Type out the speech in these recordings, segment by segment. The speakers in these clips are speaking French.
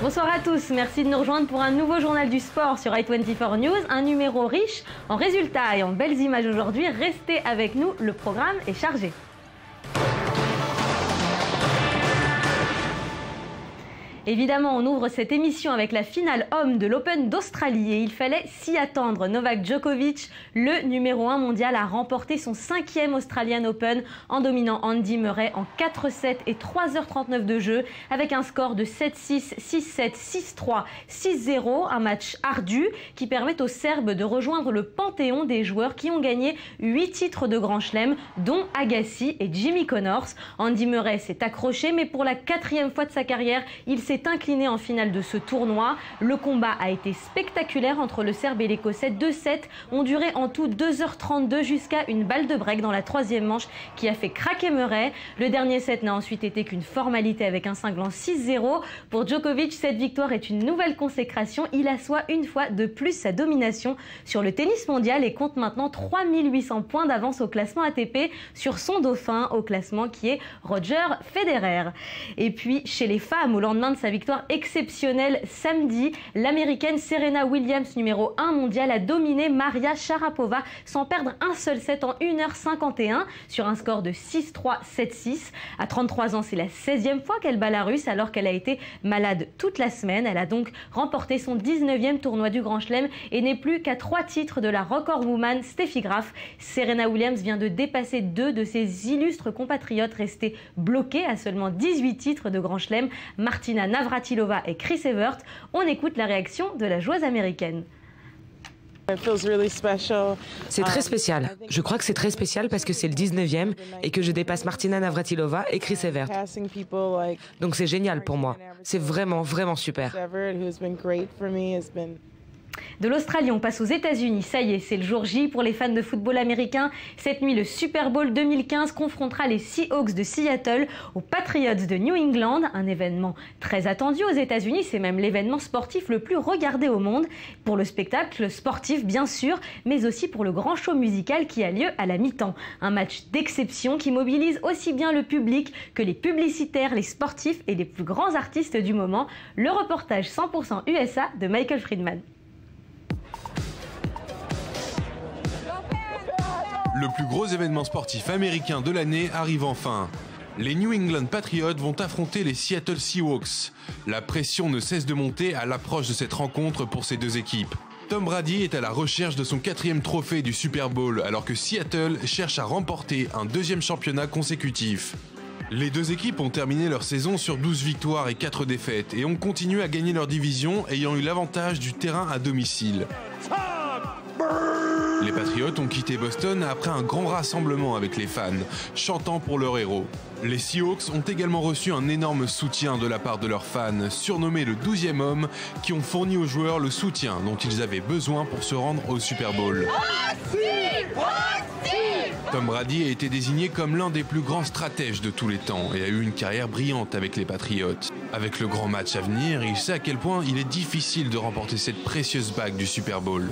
Bonsoir à tous, merci de nous rejoindre pour un nouveau journal du sport sur i24 News, un numéro riche en résultats et en belles images aujourd'hui. Restez avec nous, le programme est chargé. Évidemment, on ouvre cette émission avec la finale homme de l'Open d'Australie et il fallait s'y attendre. Novak Djokovic, le numéro 1 mondial, a remporté son 5e Australian Open en dominant Andy Murray en 4-7 et 3h39 de jeu avec un score de 7-6, 6-7, 6-3, 6-0. Un match ardu qui permet aux Serbes de rejoindre le panthéon des joueurs qui ont gagné 8 titres de Grand Chelem, dont Agassi et Jimmy Connors. Andy Murray s'est accroché, mais pour la 4e fois de sa carrière, il s'est incliné en finale de ce tournoi. Le combat a été spectaculaire entre le Serbe et l'Écossais. 2 sets ont duré en tout 2h32 jusqu'à une balle de break dans la 3e manche qui a fait craquer Murray. Le dernier set n'a ensuite été qu'une formalité avec un cinglant 6-0. Pour Djokovic, cette victoire est une nouvelle consécration. Il assoit une fois de plus sa domination sur le tennis mondial et compte maintenant 3800 points d'avance au classement ATP sur son dauphin au classement qui est Roger Federer. Et puis chez les femmes, au lendemain de sa victoire exceptionnelle samedi, l'américaine Serena Williams, numéro 1 mondial, a dominé Maria Sharapova sans perdre un seul set en 1h51 sur un score de 6-3, 7-6. À 33 ans, c'est la 16e fois qu'elle bat la Russe alors qu'elle a été malade toute la semaine. Elle a donc remporté son 19e tournoi du Grand Chelem et n'est plus qu'à 3 titres de la record woman Steffi Graf. Serena Williams vient de dépasser 2 de ses illustres compatriotes restés bloqués à seulement 18 titres de Grand Chelem, Martina Navratilova et Chris Evert. On écoute la réaction de la joueuse américaine. C'est très spécial. Je crois que c'est très spécial parce que c'est le 19e et que je dépasse Martina Navratilova et Chris Evert. Donc c'est génial pour moi. C'est vraiment, vraiment super. De l'Australie, on passe aux États-Unis. Ça y est, c'est le jour J pour les fans de football américain. Cette nuit, le Super Bowl 2015 confrontera les Seahawks de Seattle aux Patriots de New England. Un événement très attendu aux États-Unis. C'est même l'événement sportif le plus regardé au monde. Pour le spectacle sportif, bien sûr, mais aussi pour le grand show musical qui a lieu à la mi-temps. Un match d'exception qui mobilise aussi bien le public que les publicitaires, les sportifs et les plus grands artistes du moment. Le reportage 100% USA de Michael Friedman. Le plus gros événement sportif américain de l'année arrive enfin. Les New England Patriots vont affronter les Seattle Seahawks. La pression ne cesse de monter à l'approche de cette rencontre pour ces deux équipes. Tom Brady est à la recherche de son 4e trophée du Super Bowl alors que Seattle cherche à remporter un 2e championnat consécutif. Les deux équipes ont terminé leur saison sur 12 victoires et 4 défaites et ont continué à gagner leur division ayant eu l'avantage du terrain à domicile. Les Patriots ont quitté Boston après un grand rassemblement avec les fans, chantant pour leur héros. Les Seahawks ont également reçu un énorme soutien de la part de leurs fans, surnommés le 12e homme, qui ont fourni aux joueurs le soutien dont ils avaient besoin pour se rendre au Super Bowl. Tom Brady a été désigné comme l'un des plus grands stratèges de tous les temps et a eu une carrière brillante avec les Patriots. Avec le grand match à venir, il sait à quel point il est difficile de remporter cette précieuse bague du Super Bowl.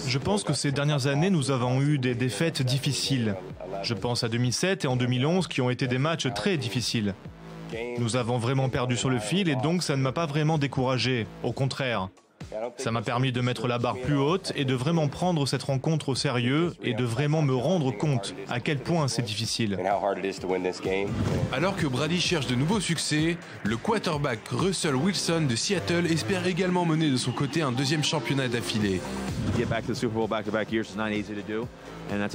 Je pense que ces dernières années, nous avons eu des défaites difficiles. Je pense à 2007 et en 2011 qui ont été des matchs très difficiles. Nous avons vraiment perdu sur le fil et donc ça ne m'a pas vraiment découragé. Au contraire. Ça m'a permis de mettre la barre plus haute et de vraiment prendre cette rencontre au sérieux et de vraiment me rendre compte à quel point c'est difficile. Alors que Brady cherche de nouveaux succès, le quarterback Russell Wilson de Seattle espère également mener de son côté un 2e championnat d'affilée.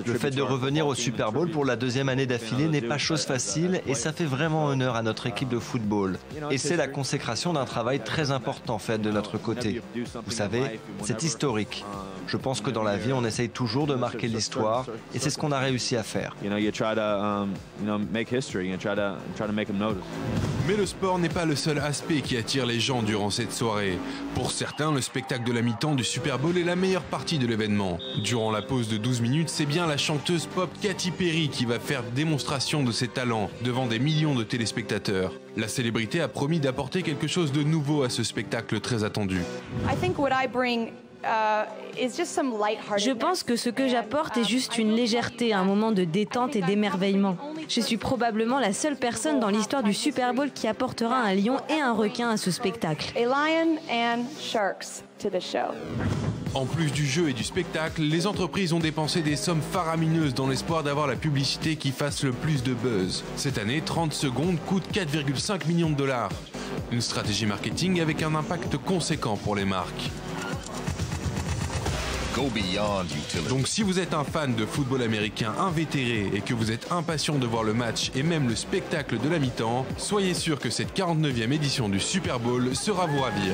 Le fait de revenir au Super Bowl pour la 2e année d'affilée n'est pas chose facile et ça fait vraiment honneur à notre équipe de football. Et c'est la consécration d'un travail très important fait de notre côté. Vous savez, c'est historique. Je pense que dans la vie, on essaye toujours de marquer l'histoire et c'est ce qu'on a réussi à faire. Mais le sport n'est pas le seul aspect qui attire les gens durant cette soirée. Pour certains, le spectacle de la mi-temps du Super Bowl est la meilleure partie de l'événement. Durant la pause de 12 minutes, c'est bien la chanteuse pop Katy Perry qui va faire démonstration de ses talents devant des millions de téléspectateurs. La célébrité a promis d'apporter quelque chose de nouveau à ce spectacle très attendu. Je pense que ce que j'apporte est juste une légèreté, un moment de détente et d'émerveillement. Je suis probablement la seule personne dans l'histoire du Super Bowl qui apportera un lion et un requin à ce spectacle. En plus du jeu et du spectacle, les entreprises ont dépensé des sommes faramineuses dans l'espoir d'avoir la publicité qui fasse le plus de buzz. Cette année, 30 secondes coûtent 4,5 millions de dollars. Une stratégie marketing avec un impact conséquent pour les marques. Donc si vous êtes un fan de football américain invétéré et que vous êtes impatient de voir le match et même le spectacle de la mi-temps, soyez sûr que cette 49e édition du Super Bowl sera vous ravir.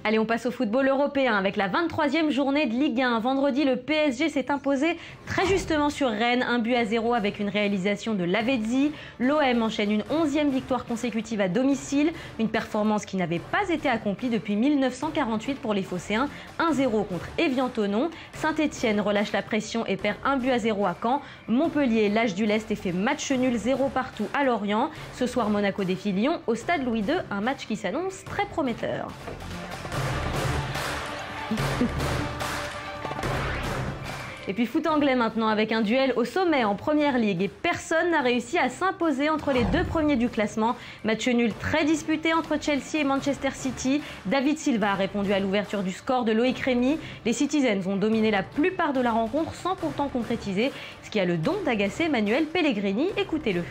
Allez, on passe au football européen avec la 23e journée de Ligue 1. Vendredi, le PSG s'est imposé très justement sur Rennes, 1-0 avec une réalisation de Lavezzi. L'OM enchaîne une 11e victoire consécutive à domicile, une performance qui n'avait pas été accomplie depuis 1948 pour les Phocéens. 1-0 contre Évian-Thonon. Saint-Etienne relâche la pression et perd 1-0 à Caen. Montpellier lâche du lest et fait match nul 0 partout à Lorient. Ce soir, Monaco défie Lyon au stade Louis II, un match qui s'annonce très prometteur. Et puis foot anglais maintenant avec un duel au sommet en Première Ligue et personne n'a réussi à s'imposer entre les deux premiers du classement. Match nul très disputé entre Chelsea et Manchester City. David Silva a répondu à l'ouverture du score de Loïc Rémy. Les Citizens ont dominé la plupart de la rencontre sans pourtant concrétiser, ce qui a le don d'agacer Manuel Pellegrini. Écoutez-le.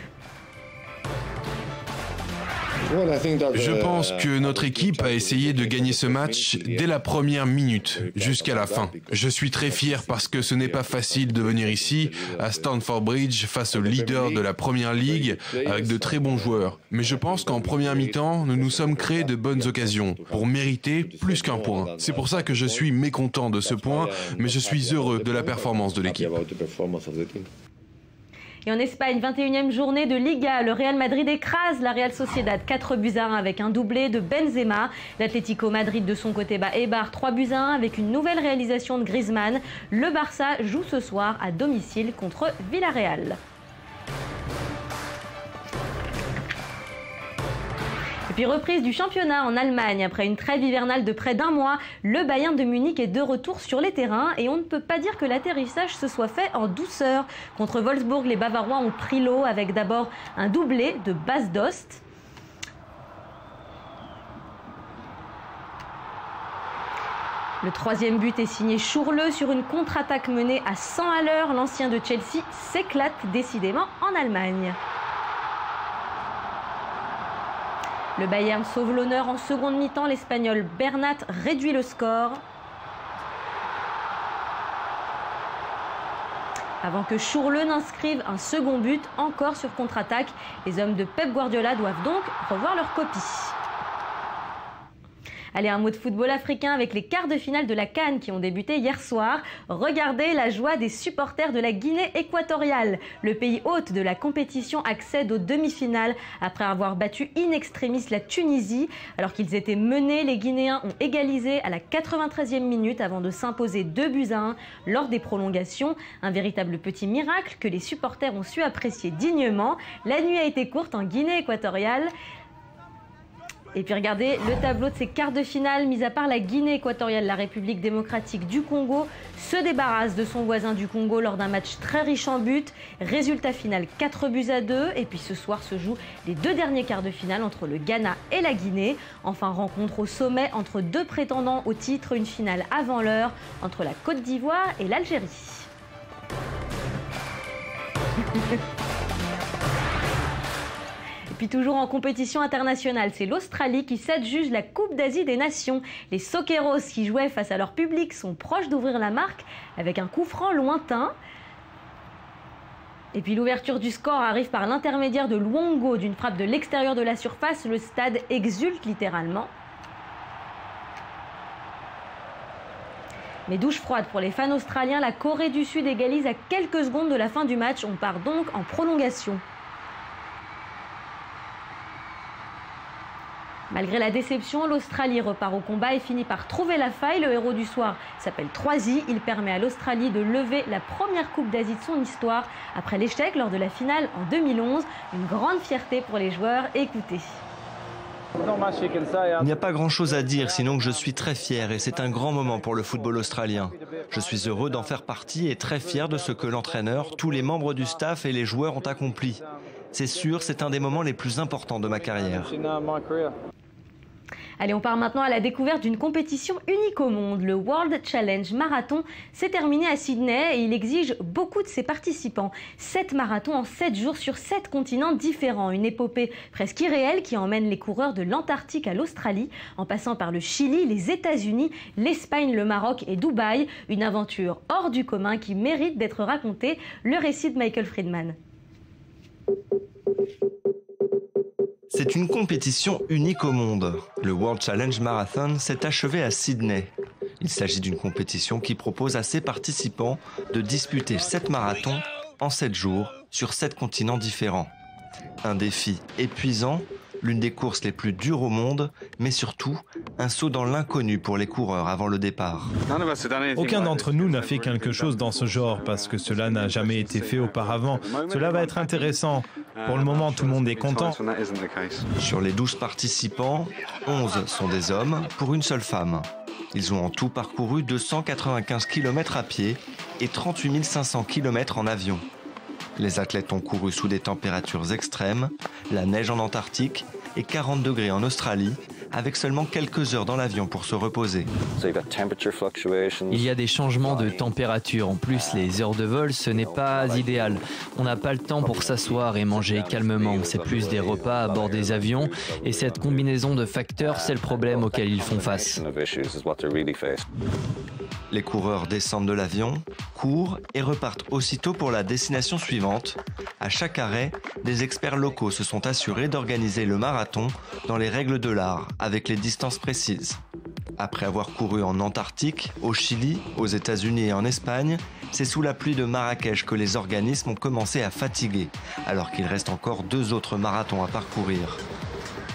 Je pense que notre équipe a essayé de gagner ce match dès la première minute jusqu'à la fin. Je suis très fier parce que ce n'est pas facile de venir ici, à Stamford Bridge, face au leader de la Première Ligue, avec de très bons joueurs. Mais je pense qu'en première mi-temps, nous nous sommes créés de bonnes occasions pour mériter plus qu'un point. C'est pour ça que je suis mécontent de ce point, mais je suis heureux de la performance de l'équipe. Et en Espagne, 21e journée de Liga, le Real Madrid écrase la Real Sociedad 4-1 avec un doublé de Benzema. L'Atlético Madrid de son côté bat Eibar 3-1 avec une nouvelle réalisation de Griezmann. Le Barça joue ce soir à domicile contre Villarreal. Et puis reprise du championnat en Allemagne. Après une trêve hivernale de près d'un mois, le Bayern de Munich est de retour sur les terrains et on ne peut pas dire que l'atterrissage se soit fait en douceur. Contre Wolfsburg, les Bavarois ont pris l'eau avec d'abord un doublé de Bas Dost. Le troisième but est signé Schurrle sur une contre-attaque menée à 100 à l'heure. L'ancien de Chelsea s'éclate décidément en Allemagne. Le Bayern sauve l'honneur en seconde mi-temps. L'Espagnol Bernat réduit le score. Avant que Schurrle n'inscrive un second but, encore sur contre-attaque. Les hommes de Pep Guardiola doivent donc revoir leur copie. Allez, un mot de football africain avec les quarts de finale de la CAN qui ont débuté hier soir. Regardez la joie des supporters de la Guinée équatoriale. Le pays hôte de la compétition accède aux demi-finales après avoir battu in extremis la Tunisie. Alors qu'ils étaient menés, les Guinéens ont égalisé à la 93e minute avant de s'imposer 2-1 lors des prolongations. Un véritable petit miracle que les supporters ont su apprécier dignement. La nuit a été courte en Guinée équatoriale. Et puis regardez le tableau de ces quarts de finale, mis à part la Guinée équatoriale, la République démocratique du Congo se débarrasse de son voisin du Congo lors d'un match très riche en buts. Résultat final 4-2. Et puis ce soir se jouent les deux derniers quarts de finale entre le Ghana et la Guinée. Enfin, rencontre au sommet entre deux prétendants au titre, une finale avant l'heure entre la Côte d'Ivoire et l'Algérie. Puis toujours en compétition internationale, c'est l'Australie qui s'adjuge la Coupe d'Asie des Nations. Les Soqueros qui jouaient face à leur public sont proches d'ouvrir la marque avec un coup franc lointain. Et puis l'ouverture du score arrive par l'intermédiaire de Luongo d'une frappe de l'extérieur de la surface. Le stade exulte littéralement. Mais douche froide pour les fans australiens, la Corée du Sud égalise à quelques secondes de la fin du match. On part donc en prolongation. Malgré la déception, l'Australie repart au combat et finit par trouver la faille. Le héros du soir s'appelle Troisi. Il permet à l'Australie de lever la première Coupe d'Asie de son histoire après l'échec lors de la finale en 2011. Une grande fierté pour les joueurs. Écoutez. Il n'y a pas grand-chose à dire, sinon que je suis très fier et c'est un grand moment pour le football australien. Je suis heureux d'en faire partie et très fier de ce que l'entraîneur, tous les membres du staff et les joueurs ont accompli. C'est sûr, c'est un des moments les plus importants de ma carrière. Allez, on part maintenant à la découverte d'une compétition unique au monde. Le World Challenge Marathon s'est terminé à Sydney et il exige beaucoup de ses participants. 7 marathons en 7 jours sur 7 continents différents. Une épopée presque irréelle qui emmène les coureurs de l'Antarctique à l'Australie, en passant par le Chili, les États-Unis, l'Espagne, le Maroc et Dubaï. Une aventure hors du commun qui mérite d'être racontée. Le récit de Michael Friedman. C'est une compétition unique au monde. Le World Challenge Marathon s'est achevé à Sydney. Il s'agit d'une compétition qui propose à ses participants de disputer 7 marathons en 7 jours sur 7 continents différents. Un défi épuisant, l'une des courses les plus dures au monde, mais surtout un saut dans l'inconnu pour les coureurs avant le départ. Aucun d'entre nous n'a fait quelque chose dans ce genre parce que cela n'a jamais été fait auparavant. Cela va être intéressant. Pour le moment, tout le monde est content. Sur les 12 participants, 11 sont des hommes pour une seule femme. Ils ont en tout parcouru 295 km à pied et 38 500 km en avion. Les athlètes ont couru sous des températures extrêmes, la neige en Antarctique et 40 degrés en Australie, avec seulement quelques heures dans l'avion pour se reposer. Il y a des changements de température. En plus, les heures de vol, ce n'est pas idéal. On n'a pas le temps pour s'asseoir et manger calmement. C'est plus des repas à bord des avions. Et cette combinaison de facteurs, c'est le problème auquel ils font face. Les coureurs descendent de l'avion, courent et repartent aussitôt pour la destination suivante. À chaque arrêt, des experts locaux se sont assurés d'organiser le marathon dans les règles de l'art, avec les distances précises. Après avoir couru en Antarctique, au Chili, aux États-Unis et en Espagne, c'est sous la pluie de Marrakech que les organismes ont commencé à fatiguer, alors qu'il reste encore 2 autres marathons à parcourir.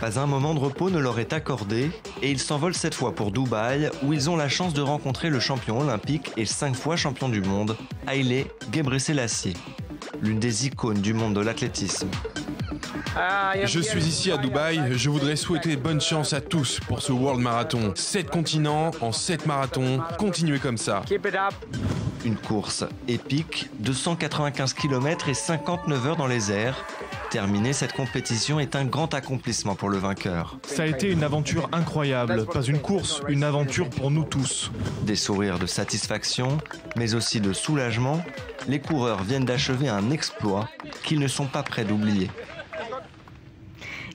Pas un moment de repos ne leur est accordé et ils s'envolent cette fois pour Dubaï où ils ont la chance de rencontrer le champion olympique et 5 fois champion du monde, Haile Gebrselassie, l'une des icônes du monde de l'athlétisme. Je suis ici à Dubaï, je voudrais souhaiter bonne chance à tous pour ce World Marathon. 7 continents en 7 marathons, continuez comme ça. Une course épique, 295 km et 59 heures dans les airs. Terminer cette compétition est un grand accomplissement pour le vainqueur. Ça a été une aventure incroyable, pas une course, une aventure pour nous tous. Des sourires de satisfaction, mais aussi de soulagement, les coureurs viennent d'achever un exploit qu'ils ne sont pas prêts d'oublier.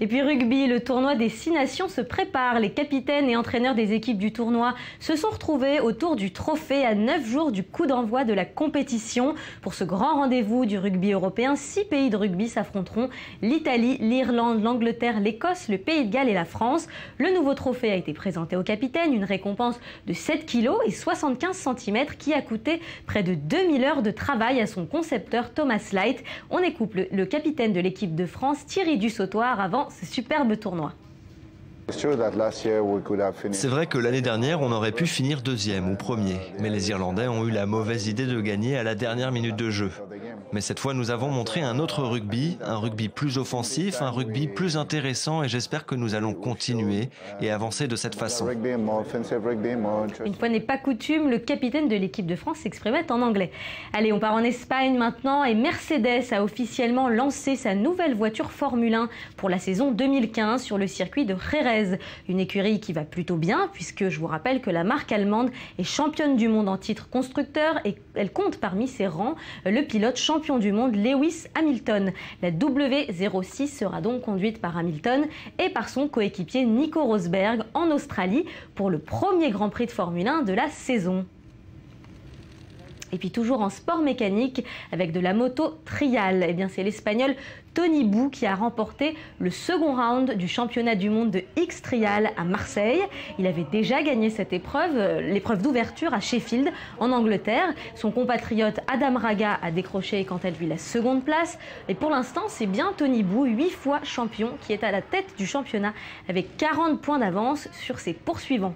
Et puis rugby, le tournoi des 6 nations se prépare. Les capitaines et entraîneurs des équipes du tournoi se sont retrouvés autour du trophée à 9 jours du coup d'envoi de la compétition. Pour ce grand rendez-vous du rugby européen, 6 pays de rugby s'affronteront. L'Italie, l'Irlande, l'Angleterre, l'Écosse, le Pays de Galles et la France. Le nouveau trophée a été présenté au capitaine, une récompense de 7 kg et 75 cm qui a coûté près de 2000 heures de travail à son concepteur Thomas Light. On écoute le capitaine de l'équipe de France, Thierry Dussautoir, avant ce superbe tournoi. C'est vrai que l'année dernière, on aurait pu finir 2e ou 1er, mais les Irlandais ont eu la mauvaise idée de gagner à la dernière minute de jeu. Mais cette fois, nous avons montré un autre rugby, un rugby plus offensif, un rugby plus intéressant et j'espère que nous allons continuer et avancer de cette façon. Une fois n'est pas coutume, le capitaine de l'équipe de France s'exprimait en anglais. Allez, on part en Espagne maintenant et Mercedes a officiellement lancé sa nouvelle voiture Formule 1 pour la saison 2015 sur le circuit de Jerez. Une écurie qui va plutôt bien puisque je vous rappelle que la marque allemande est championne du monde en titre constructeur et elle compte parmi ses rangs le pilote champion du monde Lewis Hamilton. La W06 sera donc conduite par Hamilton et par son coéquipier Nico Rosberg en Australie pour le premier Grand Prix de Formule 1 de la saison. Et puis toujours en sport mécanique avec de la moto trial. Eh bien c'est l'Espagnol Tony Bou qui a remporté le second round du championnat du monde de X-Trial à Marseille. Il avait déjà gagné cette épreuve, l'épreuve d'ouverture à Sheffield en Angleterre. Son compatriote Adam Raga a décroché quant à lui la seconde place. Et pour l'instant c'est bien Tony Bou, 8 fois champion, qui est à la tête du championnat avec 40 points d'avance sur ses poursuivants.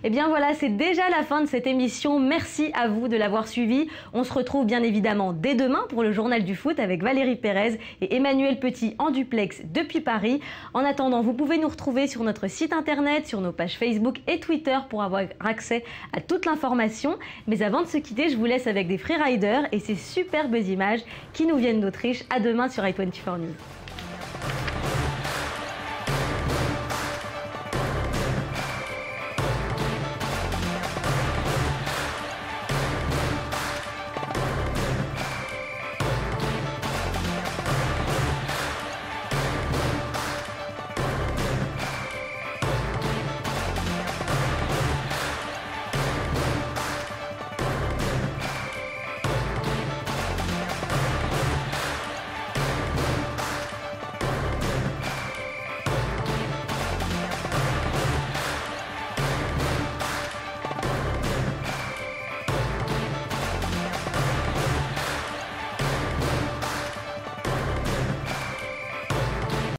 Et bien voilà, c'est déjà la fin de cette émission. Merci à vous de l'avoir suivi. On se retrouve bien évidemment dès demain pour le Journal du Foot avec Valérie Pérez et Emmanuel Petit en duplex depuis Paris. En attendant, vous pouvez nous retrouver sur notre site internet, sur nos pages Facebook et Twitter pour avoir accès à toute l'information. Mais avant de se quitter, je vous laisse avec des Freeriders et ces superbes images qui nous viennent d'Autriche. À demain sur i24 News.